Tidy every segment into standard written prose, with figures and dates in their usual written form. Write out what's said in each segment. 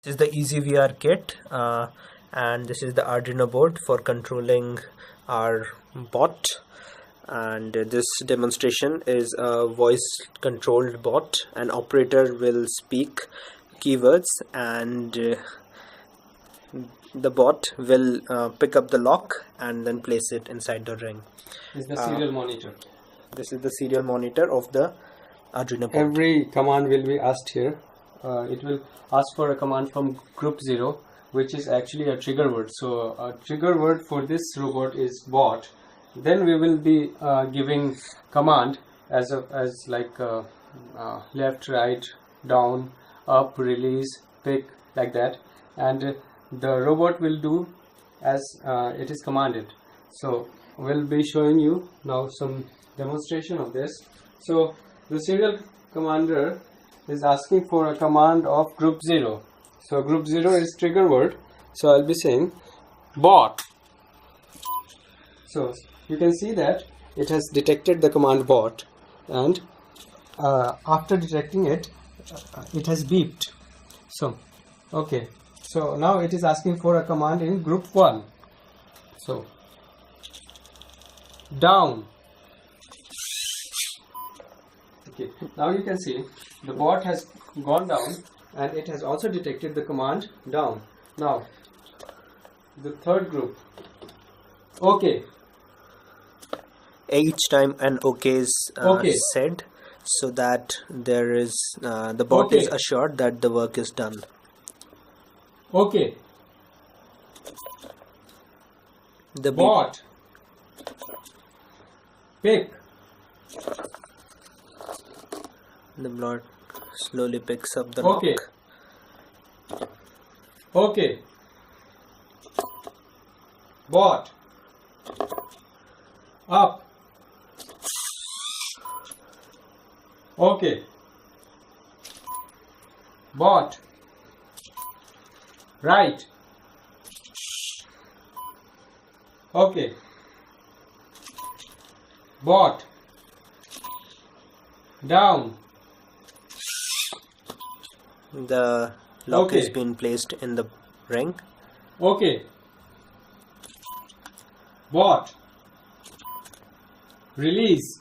This is the EasyVR kit, and this is the Arduino board for controlling our bot. And this demonstration is a voice controlled bot. An operator will speak keywords and the bot will pick up the lock and then place it inside the ring. This is the serial monitor. This is the serial monitor of the Arduino board. Every command will be asked here. It will ask for a command from group 0, which is actually a trigger word. So a trigger word for this robot is bot. Then we will be giving command as left, right, down, up, release, pick, like that, and the robot will do as it is commanded. So we'll be showing you now some demonstration of this. So the serial commander is asking for a command of group 0. So group 0 is trigger word. So I'll be saying bot. So you can see that it has detected the command bot, and after detecting it, it has beeped. So okay, so now it is asking for a command in group 1. So down. Okay, now you can see the bot has gone down and it has also detected the command down. Now the third group, okay. Each time an OK is said, so that there is the bot is assured that the work is done. Okay. The bot pick. The bot slowly picks up the lock. Okay. Bot up. Okay. Bot right. Okay. Bot down. The lock has been placed in the ring. Okay. Bot release.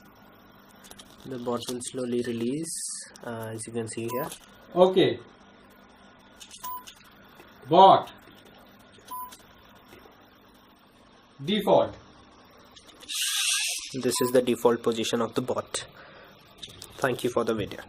The bot will slowly release, as you can see here. Okay. Bot default. This is the default position of the bot. Thank you for the video.